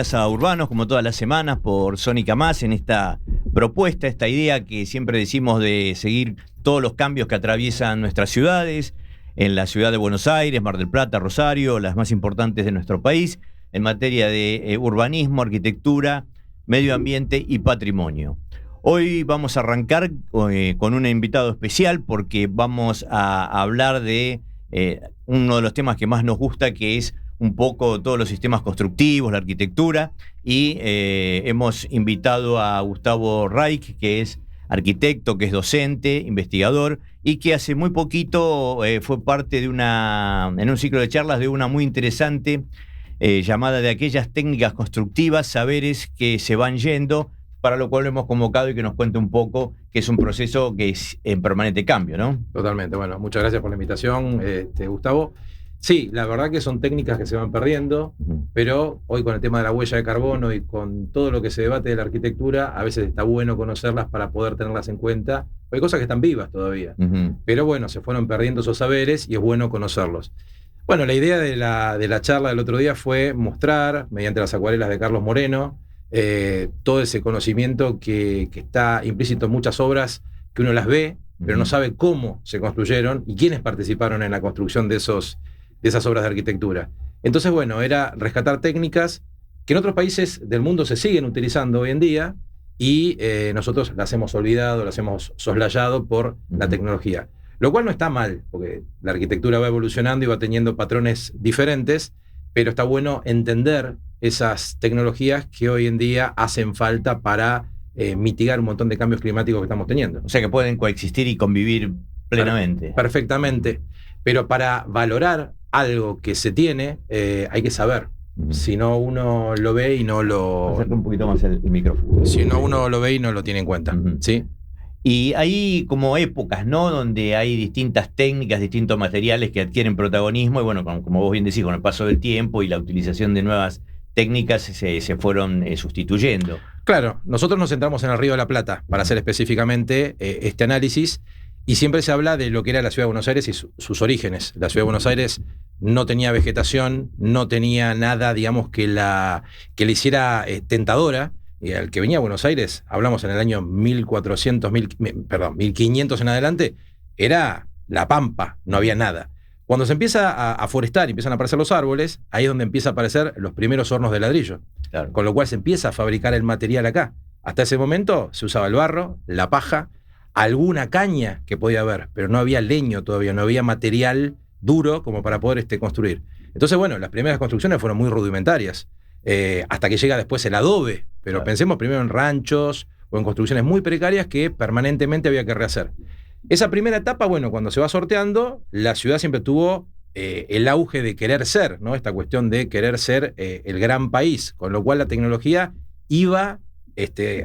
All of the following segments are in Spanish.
A Urbanos, como todas las semanas, por Sónica Más, en esta propuesta, esta idea que siempre decimos de seguir todos los cambios que atraviesan nuestras ciudades, en la ciudad de Buenos Aires, Mar del Plata, Rosario, las más importantes de nuestro país, en materia de urbanismo, arquitectura, medio ambiente y patrimonio. Hoy vamos a arrancar con un invitado especial porque vamos a hablar de uno de los temas que más nos gusta, que es un poco todos los sistemas constructivos, la arquitectura, y hemos invitado a Gustavo Reich, que es arquitecto, que es docente, investigador, y que hace muy poquito fue parte de en un ciclo de charlas de una muy interesante llamada de aquellas técnicas constructivas, saberes que se van yendo, para lo cual lo hemos convocado y que nos cuente un poco, que es un proceso que es en permanente cambio, ¿no? Totalmente. Bueno, muchas gracias por la invitación, Gustavo. Sí, la verdad que son técnicas que se van perdiendo, pero hoy con el tema de la huella de carbono y con todo lo que se debate de la arquitectura, a veces está bueno conocerlas para poder tenerlas en cuenta. Hay cosas que están vivas todavía, pero bueno, se fueron perdiendo esos saberes y es bueno conocerlos. Bueno, la idea de la charla del otro día fue mostrar, mediante las acuarelas de Carlos Moreno, todo ese conocimiento que está implícito en muchas obras, que uno las ve, pero no sabe cómo se construyeron y quiénes participaron en la construcción de esas obras de arquitectura. Entonces, bueno, era rescatar técnicas que en otros países del mundo se siguen utilizando hoy en día y nosotros las hemos olvidado, las hemos soslayado por la tecnología. Lo cual no está mal, porque la arquitectura va evolucionando y va teniendo patrones diferentes, pero está bueno entender esas tecnologías que hoy en día hacen falta para mitigar un montón de cambios climáticos que estamos teniendo. O sea, que pueden coexistir y convivir plenamente. Perfectamente. Pero para valorar algo que se tiene, hay que saber. Si no, uno lo ve y no lo... Acerca un poquito más el micrófono. Si no, uno lo ve y no lo tiene en cuenta. ¿Sí? Y hay como épocas, ¿no?, donde hay distintas técnicas, distintos materiales que adquieren protagonismo y bueno, como vos bien decís, con el paso del tiempo y la utilización de nuevas técnicas se fueron sustituyendo. Claro, nosotros nos centramos en el Río de la Plata para hacer específicamente este análisis. Y siempre se habla de lo que era la Ciudad de Buenos Aires y sus orígenes. La Ciudad de Buenos Aires no tenía vegetación, no tenía nada, digamos, que le hiciera tentadora. Y al que venía a Buenos Aires, hablamos en el año 1500 en adelante, era la pampa, no había nada. Cuando se empieza a forestar y empiezan a aparecer los árboles, ahí es donde empieza a aparecer los primeros hornos de ladrillo. Claro. Con lo cual se empieza a fabricar el material acá. Hasta ese momento se usaba el barro, la paja, alguna caña que podía haber, pero no había leño todavía, no había material duro como para poder construir. Entonces, bueno, las primeras construcciones fueron muy rudimentarias, hasta que llega después el adobe, pero claro, pensemos primero en ranchos o en construcciones muy precarias que permanentemente había que rehacer. Esa primera etapa, bueno, cuando se va sorteando, la ciudad siempre tuvo el auge de querer ser, ¿no? Esta cuestión de querer ser el gran país, con lo cual la tecnología iba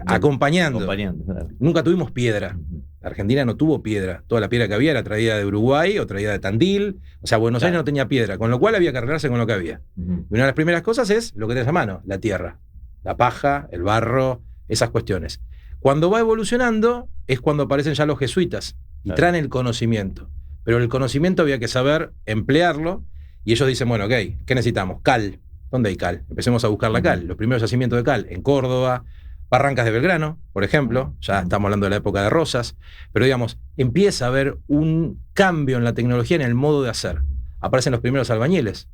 acompañando. Claro. Nunca tuvimos piedra. Argentina no tuvo piedra. Toda la piedra que había era traída de Uruguay o traída de Tandil. O sea, Buenos Aires no tenía piedra, con lo cual había que arreglarse con lo que había. Y una de las primeras cosas es lo que tenés a mano, la tierra, la paja, el barro, esas cuestiones. Cuando va evolucionando es cuando aparecen ya los jesuitas y traen el conocimiento. Pero el conocimiento había que saber emplearlo y ellos dicen, bueno, ok, ¿qué necesitamos? Cal. ¿Dónde hay cal? Empecemos a buscar la cal. Los primeros yacimientos de cal en Córdoba, Barrancas de Belgrano, por ejemplo, ya estamos hablando de la época de Rosas, pero digamos, empieza a haber un cambio en la tecnología, en el modo de hacer. Aparecen los primeros albañiles,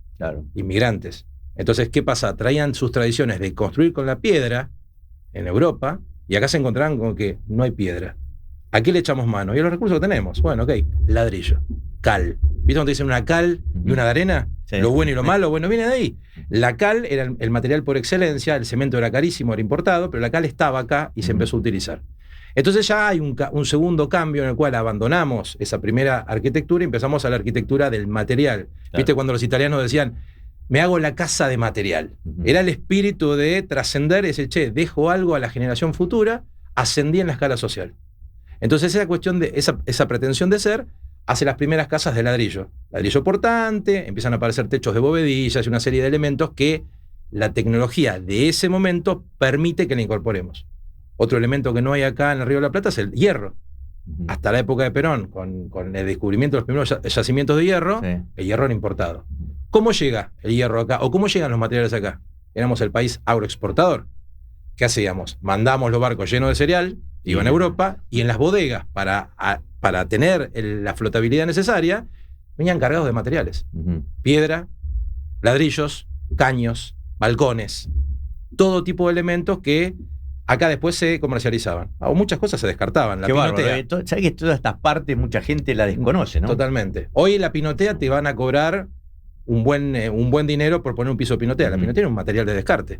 inmigrantes. Entonces, ¿qué pasa? Traían sus tradiciones de construir con la piedra en Europa y acá se encontraban con que no hay piedra. ¿A qué le echamos mano? Y a los recursos que tenemos. Bueno, ok, ladrillo, cal. ¿Viste cuando te dicen una cal y una de arena? Sí. Lo bueno y lo malo, bueno, viene de ahí. La cal era el material por excelencia, el cemento era carísimo, era importado, pero la cal estaba acá y se empezó a utilizar. Entonces ya hay un segundo cambio en el cual abandonamos esa primera arquitectura y empezamos a la arquitectura del material. Claro. ¿Viste cuando los italianos decían, me hago la casa de material? Era el espíritu de trascender, ese, dejo algo a la generación futura, ascendí en la escala social. Entonces esa cuestión de esa pretensión de ser hace las primeras casas de ladrillo portante, empiezan a aparecer techos de bovedillas y una serie de elementos que la tecnología de ese momento permite que la incorporemos. Otro elemento que no hay acá en el Río de la Plata es el hierro. Hasta la época de Perón, con el descubrimiento de los primeros yacimientos de hierro, el hierro era importado. ¿Cómo llega el hierro acá? ¿O cómo llegan los materiales acá? éramos el país agroexportador. ¿Qué hacíamos? Mandábamos los barcos llenos de cereal, iban a Europa, y en las bodegas, para tener la flotabilidad necesaria, venían cargados de materiales. Piedra, ladrillos, caños, balcones, todo tipo de elementos que acá después se comercializaban. O muchas cosas se descartaban. La pinotea. ¿Sabes que todas estas partes mucha gente la desconoce, no? Totalmente. Hoy la pinotea te van a cobrar un buen dinero por poner un piso de pinotea. La pinotea era un material de descarte.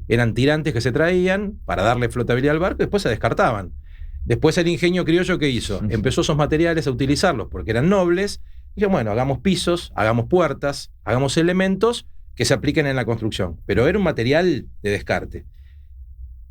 Eran tirantes que se traían para darle flotabilidad al barco y después se descartaban. Después el ingenio criollo, ¿qué hizo? Empezó esos materiales a utilizarlos porque eran nobles. Y dijo, bueno, hagamos pisos, hagamos puertas, hagamos elementos que se apliquen en la construcción. Pero era un material de descarte.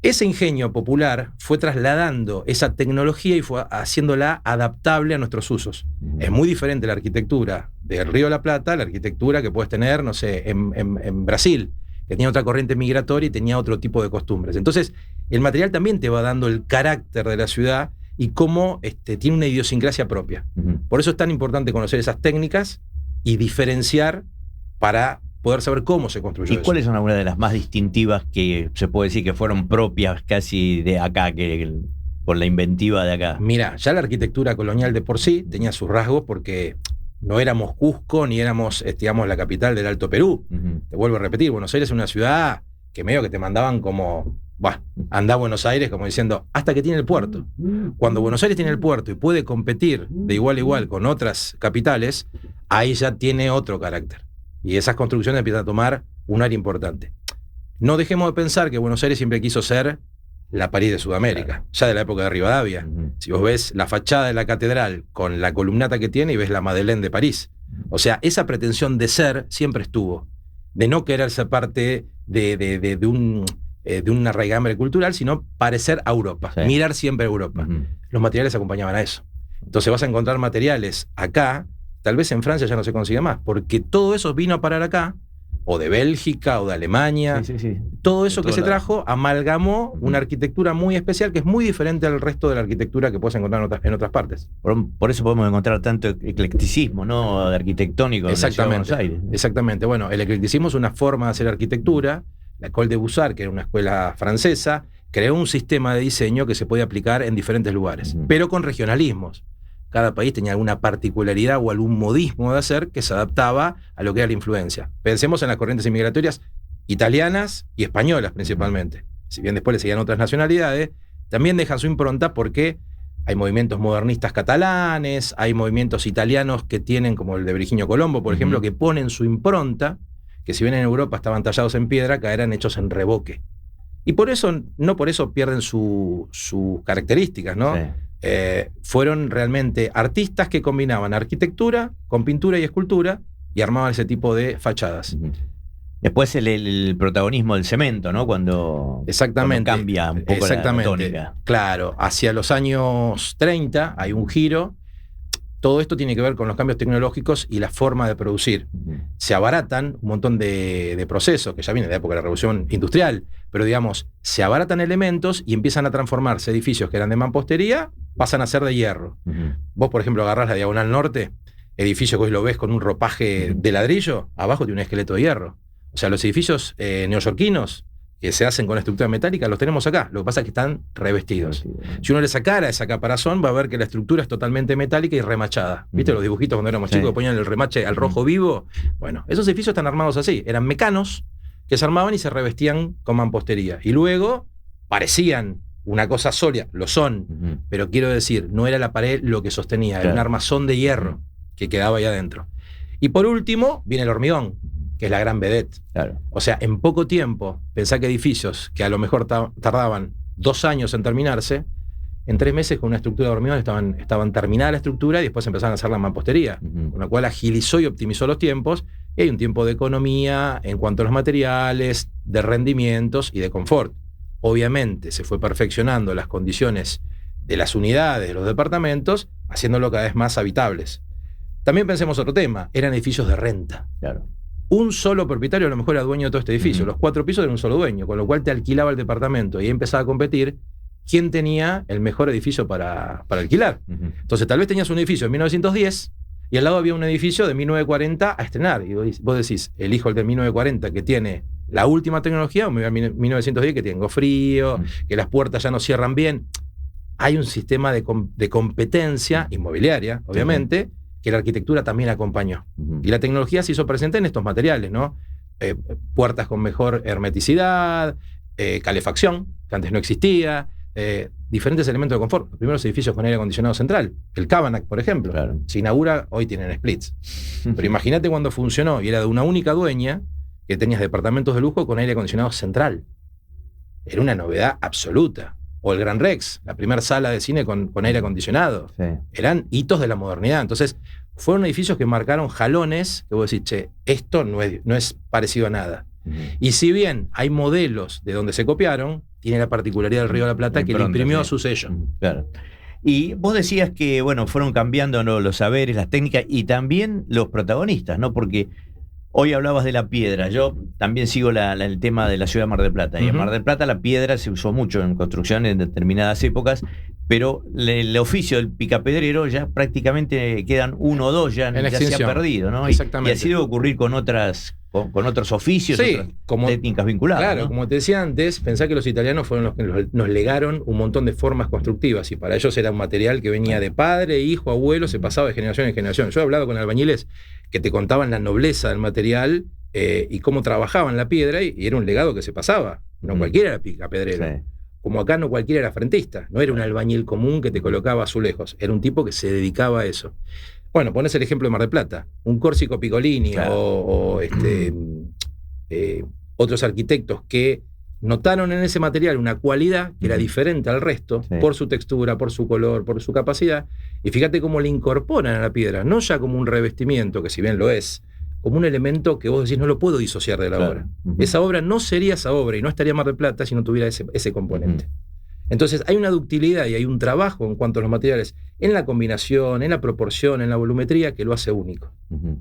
Ese ingenio popular fue trasladando esa tecnología y fue haciéndola adaptable a nuestros usos. Es muy diferente la arquitectura del Río de la Plata a la arquitectura que puedes tener, no sé, en Brasil, que tenía otra corriente migratoria y tenía otro tipo de costumbres. Entonces, el material también te va dando el carácter de la ciudad y cómo tiene una idiosincrasia propia. Por eso es tan importante conocer esas técnicas y diferenciar para poder saber cómo se construyó eso. ¿Y cuáles son algunas de las más distintivas que se puede decir que fueron propias casi de acá, por la inventiva de acá? Mira, ya la arquitectura colonial de por sí tenía sus rasgos porque no éramos Cusco ni éramos, digamos, la capital del Alto Perú. Te vuelvo a repetir, Buenos Aires es una ciudad que medio que te mandaban como, andá a Buenos Aires como diciendo, hasta que tiene el puerto. Cuando Buenos Aires tiene el puerto y puede competir de igual a igual con otras capitales, ahí ya tiene otro carácter. Y esas construcciones empiezan a tomar un área importante. No dejemos de pensar que Buenos Aires siempre quiso ser la París de Sudamérica, ya de la época de Rivadavia. Si vos ves la fachada de la catedral con la columnata que tiene y ves la Madeleine de París. O sea, esa pretensión de ser siempre estuvo. De no querer ser parte de una raigambre cultural, sino parecer a Europa, mirar siempre a Europa. Los materiales acompañaban a eso. Entonces vas a encontrar materiales acá. Tal vez en Francia ya no se consigue más, porque todo eso vino a parar acá, o de Bélgica, o de Alemania. Todo eso que se trajo amalgamó una arquitectura muy especial que es muy diferente al resto de la arquitectura que puedes encontrar en otras partes. Por eso podemos encontrar tanto eclecticismo, ¿no? De arquitectónico. Exactamente. En Buenos Aires. Exactamente. Bueno, el eclecticismo es una forma de hacer arquitectura. La École de Beaux-Arts, que era una escuela francesa, creó un sistema de diseño que se puede aplicar en diferentes lugares, pero con regionalismos. Cada país tenía alguna particularidad o algún modismo de hacer que se adaptaba a lo que era la influencia. Pensemos en las corrientes inmigratorias italianas y españolas principalmente. Si bien después le seguían otras nacionalidades, también dejan su impronta porque hay movimientos modernistas catalanes, hay movimientos italianos que tienen, como el de Virginio Colombo, por ejemplo, que ponen su impronta, que si bien en Europa estaban tallados en piedra, acá eran hechos en revoque. Y por eso, no por eso pierden sus características, ¿no? Sí. Fueron realmente artistas que combinaban arquitectura con pintura y escultura y armaban ese tipo de fachadas. Después el protagonismo del cemento, ¿no? Cuando cambia un poco la tónica. Claro, hacia los años 30 hay un giro. Todo esto tiene que ver con los cambios tecnológicos y la forma de producir. Se abaratan un montón de procesos, que ya viene de la época de la Revolución Industrial, pero digamos, se abaratan elementos y empiezan a transformarse edificios que eran de mampostería, pasan a ser de hierro. Vos, por ejemplo, agarrás la Diagonal Norte, edificio que hoy lo ves con un ropaje de ladrillo, abajo tiene un esqueleto de hierro. O sea, los edificios neoyorquinos que se hacen con estructura metálica, los tenemos acá. Lo que pasa es que están revestidos. Si uno le sacara esa caparazón, va a ver que la estructura es totalmente metálica y remachada. ¿Viste los dibujitos cuando éramos chicos que ponían el remache al rojo vivo? Bueno, esos edificios están armados así. Eran mecanos que se armaban y se revestían con mampostería. Y luego parecían una cosa sólida. Lo son. Pero quiero decir, no era la pared lo que sostenía. Era un armazón de hierro que quedaba ahí adentro. Y por último, viene el hormigón, que es la gran vedette. Claro. O sea, en poco tiempo, pensá que edificios que a lo mejor tardaban 2 años en terminarse, en 3 meses con una estructura de hormigón estaban terminada la estructura y después empezaron a hacer la mampostería, con lo cual agilizó y optimizó los tiempos, y hay un tiempo de economía en cuanto a los materiales, de rendimientos y de confort. Obviamente se fue perfeccionando las condiciones de las unidades, de los departamentos, haciéndolo cada vez más habitables. También pensemos otro tema, eran edificios de renta. Claro. Un solo propietario a lo mejor era dueño de todo este edificio. Los 4 pisos eran un solo dueño, con lo cual te alquilaba el departamento y ahí empezaba a competir quién tenía el mejor edificio para alquilar. Entonces tal vez tenías un edificio de 1910 y al lado había un edificio de 1940 a estrenar. Y vos decís, elijo el de 1940 que tiene la última tecnología, o me voy a 1910, que tengo frío, que las puertas ya no cierran bien. Hay un sistema de competencia inmobiliaria, obviamente, que la arquitectura también acompañó. Y la tecnología se hizo presente en estos materiales, ¿no? Puertas con mejor hermeticidad, calefacción, que antes no existía, diferentes elementos de confort. Los primeros edificios con aire acondicionado central, el Cabanac, por ejemplo, se inaugura, hoy tienen splits. Pero imagínate cuando funcionó y era de una única dueña, que tenías departamentos de lujo con aire acondicionado central. Era una novedad absoluta. O el Gran Rex, la primera sala de cine con aire acondicionado. Sí. Eran hitos de la modernidad. Entonces, fueron edificios que marcaron jalones que vos decís, che, esto no es parecido a nada. Y si bien hay modelos de donde se copiaron, tiene la particularidad del Río de la Plata que le imprimió su sello. Claro. Y vos decías que, bueno, fueron cambiando, ¿no?, los saberes, las técnicas y también los protagonistas, ¿no? Porque hoy hablabas de la piedra. Yo también sigo el tema de la ciudad de Mar del Plata. Y en Mar del Plata la piedra se usó mucho en construcción en determinadas épocas, pero el oficio del picapedrero ya prácticamente quedan uno o dos, ya se ha perdido, ¿no? Exactamente. Y así debe ocurrir con otros oficios, sí, otras técnicas vinculadas. Claro, ¿no? Como te decía antes, pensá que los italianos fueron los que nos legaron un montón de formas constructivas y para ellos era un material que venía de padre, hijo, abuelo, se pasaba de generación en generación. Yo he hablado con albañiles que te contaban la nobleza del material y cómo trabajaban la piedra y era un legado que se pasaba. No cualquiera era picapedrero. Sí. Como acá no cualquiera era frentista. No era un albañil común que te colocaba azulejos. Era un tipo que se dedicaba a eso. Bueno, pones el ejemplo de Mar del Plata. Un Córsico Piccolini, claro, o otros arquitectos que notaron en ese material una cualidad que era diferente al resto, sí, por su textura, por su color, por su capacidad. Y fíjate cómo le incorporan a la piedra, no ya como un revestimiento, que si bien lo es, como un elemento que vos decís no lo puedo disociar de la obra. Esa obra no sería esa obra y no estaría Mar del Plata si no tuviera ese componente. Entonces hay una ductilidad y hay un trabajo en cuanto a los materiales, en la combinación, en la proporción, en la volumetría, que lo hace único.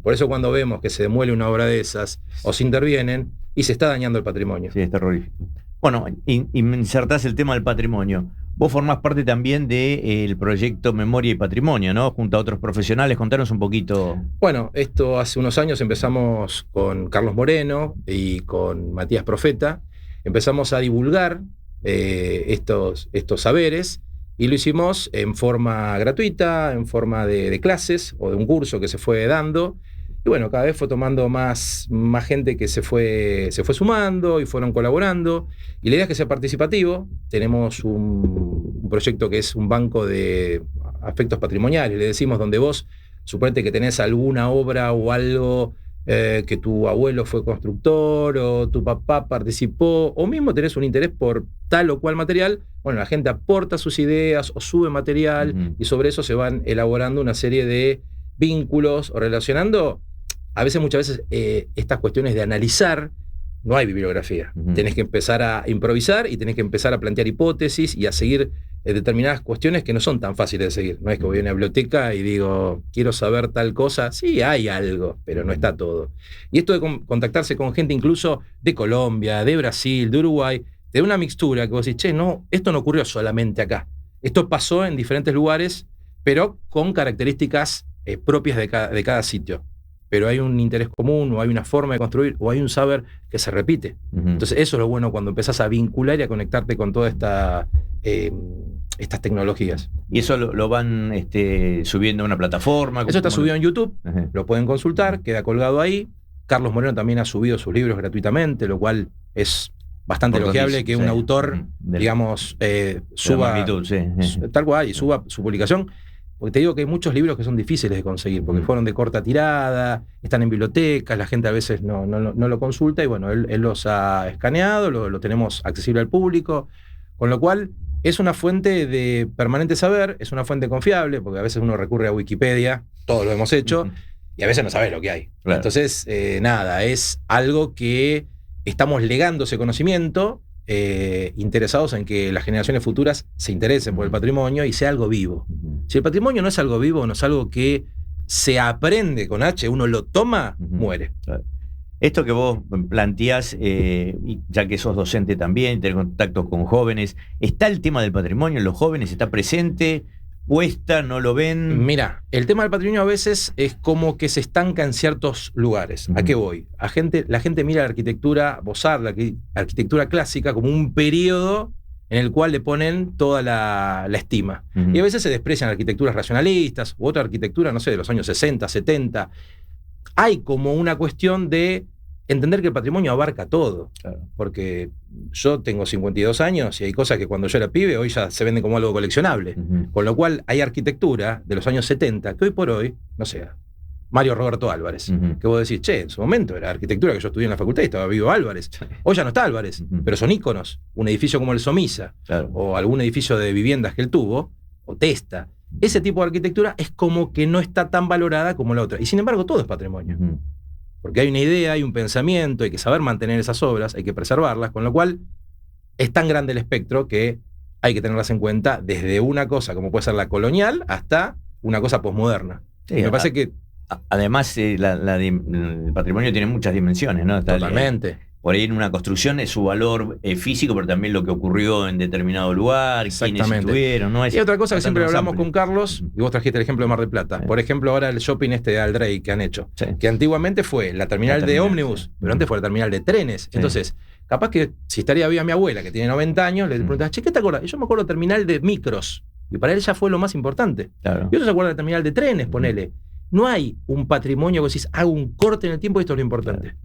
Por eso cuando vemos que se demuele una obra de esas o se intervienen y se está dañando el patrimonio. Sí, es terrorífico. Bueno, insertás el tema del patrimonio. Vos formás parte también del proyecto Memoria y Patrimonio, ¿no? Junto a otros profesionales. Contanos un poquito. Bueno, esto hace unos años empezamos con Carlos Moreno y con Matías Profeta. Empezamos a divulgar estos saberes y lo hicimos en forma gratuita, en forma de clases o de un curso que se fue dando. Y bueno, cada vez fue tomando más gente que se fue sumando y fueron colaborando. Y la idea es que sea participativo. Tenemos un proyecto que es un banco de aspectos patrimoniales, le decimos, donde vos, suponete que tenés alguna obra o algo que tu abuelo fue constructor o tu papá participó, o mismo tenés un interés por tal o cual material, bueno, la gente aporta sus ideas o sube material y sobre eso se van elaborando una serie de vínculos o relacionando. Muchas veces, estas cuestiones de analizar, no hay bibliografía. Tenés que empezar a improvisar y tenés que empezar a plantear hipótesis y a seguir determinadas cuestiones que no son tan fáciles de seguir. No es que voy a una biblioteca y digo, quiero saber tal cosa. Sí, hay algo, pero no está todo. Y esto de contactarse con gente incluso de Colombia, de Brasil, de Uruguay, te da una mixtura que vos decís, che, no, esto no ocurrió solamente acá. Esto pasó en diferentes lugares, pero con características propias de cada sitio. Pero hay un interés común, o hay una forma de construir, o hay un saber que se repite. Entonces eso es lo bueno cuando empezás a vincular y a conectarte con todas estas tecnologías. ¿Y eso lo van subiendo a una plataforma? Eso está subido en YouTube, lo pueden consultar, queda colgado ahí. Carlos Moreno también ha subido sus libros gratuitamente, lo cual es bastante elogiable que un autor, digamos, suba, magnitud, tal cual, y suba su publicación. Porque te digo que hay muchos libros que son difíciles de conseguir, porque fueron de corta tirada, están en bibliotecas, la gente a veces no lo consulta, y bueno, él los ha escaneado, lo tenemos accesible al público, con lo cual es una fuente de permanente saber, es una fuente confiable, porque a veces uno recurre a Wikipedia, todos lo hemos hecho, y a veces no sabes lo que hay. Claro. Entonces, es algo que estamos legando ese conocimiento, interesados en que las generaciones futuras se interesen por el patrimonio y sea algo vivo. Si el patrimonio no es algo vivo, no es algo que se aprende con H, uno lo toma, muere. Claro. Esto que vos planteás, ya que sos docente también, tenés contactos con jóvenes, ¿está el tema del patrimonio en los jóvenes? ¿Está presente? cuesta, no lo ven. Mira, el tema del patrimonio a veces es como que se estanca en ciertos lugares. ¿A qué voy? La gente mira la arquitectura Beaux-Arts, la arquitectura clásica, como un periodo en el cual le ponen toda la estima. Y a veces se desprecian arquitecturas racionalistas u otra arquitectura, no sé, de los años 60, 70. Hay como una cuestión de entender que el patrimonio abarca todo. Claro. Porque yo tengo 52 años y hay cosas que cuando yo era pibe hoy ya se venden como algo coleccionable. Con lo cual hay arquitectura de los años 70 que hoy por hoy, no sé, Mario Roberto Álvarez, que vos decís, che, en su momento era arquitectura que yo estudié en la facultad y estaba vivo Álvarez. Hoy ya no está Álvarez, pero son íconos. Un edificio como el Somisa, claro, o algún edificio de viviendas que él tuvo, o Testa. Ese tipo de arquitectura es como que no está tan valorada como la otra. Y sin embargo, todo es patrimonio. Porque hay una idea, hay un pensamiento, hay que saber mantener esas obras, hay que preservarlas, con lo cual es tan grande el espectro que hay que tenerlas en cuenta desde una cosa como puede ser la colonial hasta una cosa posmoderna. Sí, me parece que... Además, el patrimonio tiene muchas dimensiones, ¿no? Totalmente. Por ahí en una construcción es su valor físico, pero también lo que ocurrió en determinado lugar, quiénes estuvieron, ¿no? Y otra cosa que siempre hablamos con Carlos, y vos trajiste el ejemplo de Mar del Plata. Por ejemplo, ahora el shopping de Aldrey que han hecho, que antiguamente fue la terminal de ómnibus, pero antes fue la terminal de trenes. Entonces, capaz que si estaría viva mi abuela, que tiene 90 años, le preguntás, che, ¿qué te acuerdas? Y yo me acuerdo de terminal de micros, y para él ya fue lo más importante. Claro. Y otro se acuerda de la terminal de trenes, ponele. No hay un patrimonio que decís, hago un corte en el tiempo y esto es lo importante.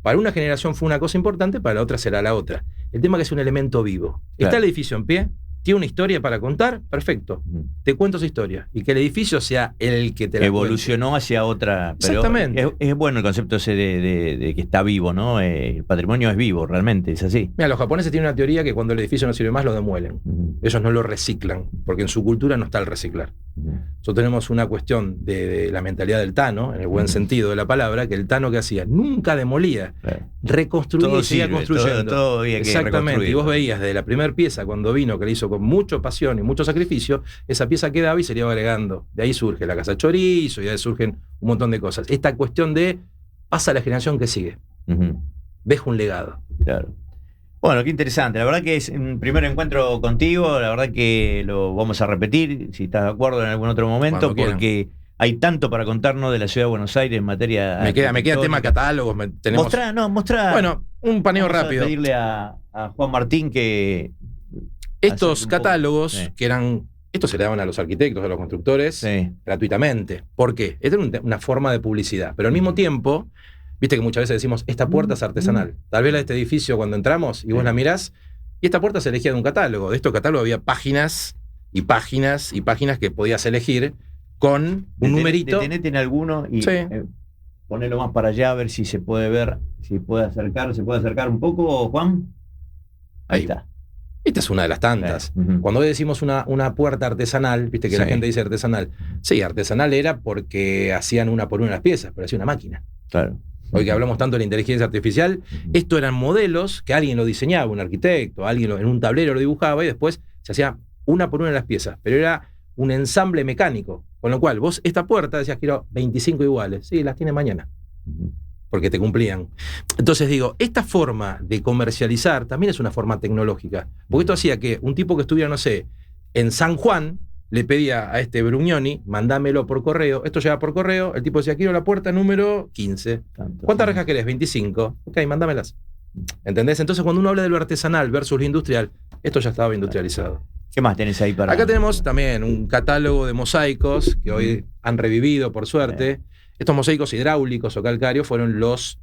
Para una generación fue una cosa importante, para la otra será la otra. El tema es que es un elemento vivo. Está el edificio en pie, tiene una historia para contar, perfecto. Te cuento esa historia. Y que el edificio sea el que te la evolucionó cuente hacia otra. Pero exactamente. Es bueno el concepto ese de que está vivo, ¿no? El patrimonio es vivo, realmente, es así. Mira, los japoneses tienen una teoría que cuando el edificio no sirve más, lo demuelen. Ellos no lo reciclan, porque en su cultura no está el reciclar. Nosotros tenemos una cuestión de la mentalidad del Tano, en el buen sentido de la palabra, que el Tano que hacía, nunca demolía, reconstruía todo y seguía construyendo. Todo había que exactamente, y vos veías desde la primera pieza, cuando vino, que le hizo con mucha pasión y mucho sacrificio, esa pieza quedaba y se le iba agregando. De ahí surge la casa chorizo, y de ahí surgen un montón de cosas. Esta cuestión de pasa a la generación que sigue. Deja un legado. Claro. Bueno, qué interesante. La verdad que es un primer encuentro contigo. La verdad que lo vamos a repetir, si estás de acuerdo, en algún otro momento, porque hay tanto para contarnos de la ciudad de Buenos Aires en materia. Me queda tema catálogos. Mostrá. Bueno, un paneo vamos rápido. A pedirle a Juan Martín que. Estos catálogos, que eran. Estos se le daban a los arquitectos, a los constructores, gratuitamente. ¿Por qué? Esta era una forma de publicidad. Pero al mismo tiempo. Viste que muchas veces decimos, esta puerta es artesanal. Tal vez la de este edificio cuando entramos y vos la mirás, y esta puerta se elegía de un catálogo. De estos catálogos había páginas y páginas y páginas que podías elegir con un numerito. Detenete en alguno y ponelo más para allá a ver si se puede ver, si puede acercar, ¿se puede acercar un poco, Juan? Ahí está. Esta es una de las tantas. Cuando hoy decimos una puerta artesanal, viste que la gente dice artesanal. Sí, artesanal era porque hacían una por una las piezas, pero hacía una máquina. Claro. Hoy que hablamos tanto de la inteligencia artificial, esto eran modelos que alguien lo diseñaba, un arquitecto, alguien en un tablero lo dibujaba y después se hacía una por una las piezas, pero era un ensamble mecánico, con lo cual vos esta puerta decías quiero 25 iguales, sí, las tiene mañana, porque te cumplían. Entonces digo, esta forma de comercializar también es una forma tecnológica, porque esto hacía que un tipo que estuviera, no sé, en San Juan, le pedía a este Brugnoni, mandámelo por correo. Esto llega por correo. El tipo decía, quiero la puerta número 15. ¿Cuántas rejas querés? 25. Ok, mándamelas. ¿Entendés? Entonces, cuando uno habla de lo artesanal versus lo industrial, esto ya estaba industrializado. ¿Qué más tenés ahí para...? Acá tenemos también un catálogo de mosaicos que hoy han revivido, por suerte. Estos mosaicos hidráulicos o calcáreos fueron los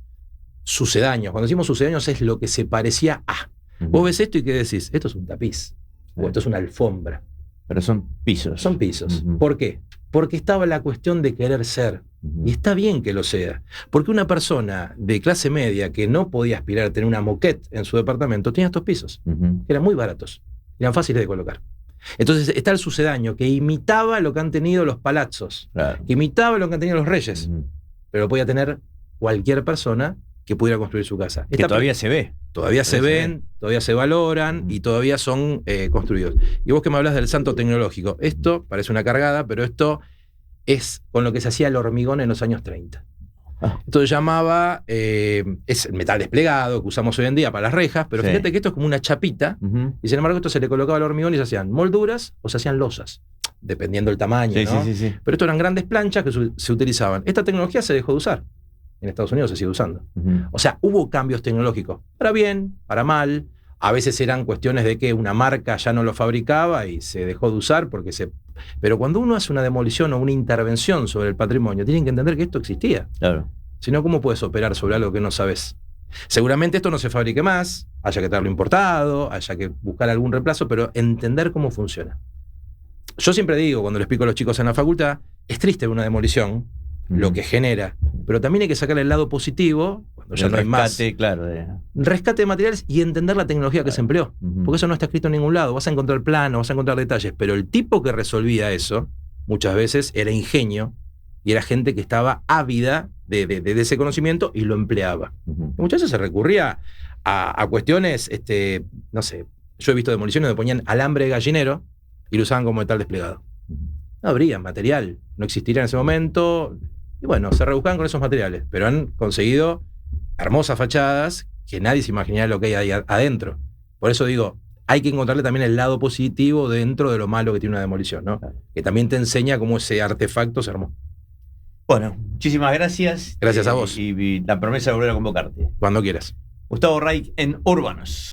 sucedáneos. Cuando decimos sucedáneos es lo que se parecía a. Vos ves esto y ¿qué decís? Esto es un tapiz. O esto es una alfombra. Pero son pisos. Son pisos. ¿Por qué? Porque estaba la cuestión de querer ser. Y está bien que lo sea. Porque una persona de clase media que no podía aspirar a tener una moquette en su departamento tenía estos pisos. Que eran muy baratos. Eran fáciles de colocar. Entonces está el sucedáneo que imitaba lo que han tenido los palazos. Claro. Que imitaba lo que han tenido los reyes. Pero lo podía tener cualquier persona que pudiera construir su casa. Que todavía se ve. Todavía se ven, todavía se valoran y todavía son construidos. Y vos que me hablas del santo tecnológico, esto parece una cargada, pero esto es con lo que se hacía el hormigón en los años 30. Esto se llamaba, es el metal desplegado que usamos hoy en día para las rejas, pero fíjate que esto es como una chapita, y sin embargo esto se le colocaba al hormigón y se hacían molduras o se hacían losas. dependiendo del tamaño, Sí, ¿no? sí. Pero esto eran grandes planchas que se utilizaban. Esta tecnología se dejó de usar. En Estados Unidos se sigue usando. O sea, hubo cambios tecnológicos, para bien, para mal. A veces eran cuestiones de que una marca ya no lo fabricaba y se dejó de usar Pero cuando uno hace una demolición o una intervención sobre el patrimonio, tienen que entender que esto existía. Claro. Si no, ¿cómo puedes operar sobre algo que no sabes? Seguramente esto no se fabrique más, haya que traerlo importado, haya que buscar algún reemplazo, pero entender cómo funciona. Yo siempre digo, cuando le explico a los chicos en la facultad, es triste una demolición, lo que genera, pero también hay que sacar el lado positivo, cuando ya no hay más. Claro. Rescate de materiales y entender la tecnología que se empleó. Porque eso no está escrito en ningún lado. Vas a encontrar planos, vas a encontrar detalles, pero el tipo que resolvía eso, muchas veces era ingenio y era gente que estaba ávida de ese conocimiento y lo empleaba. Muchas veces se recurría a cuestiones, no sé, yo he visto demoliciones donde ponían alambre de gallinero y lo usaban como metal desplegado. No habría material, no existiría en ese momento. Y bueno, se rebuscaban con esos materiales, pero han conseguido hermosas fachadas que nadie se imaginaría lo que hay ahí adentro. Por eso digo, hay que encontrarle también el lado positivo dentro de lo malo que tiene una demolición, ¿no? Que también te enseña cómo ese artefacto se armó. Bueno, muchísimas gracias. Gracias a vos. Y la promesa de volver a convocarte. Cuando quieras. Gustavo Reich en Urbanos.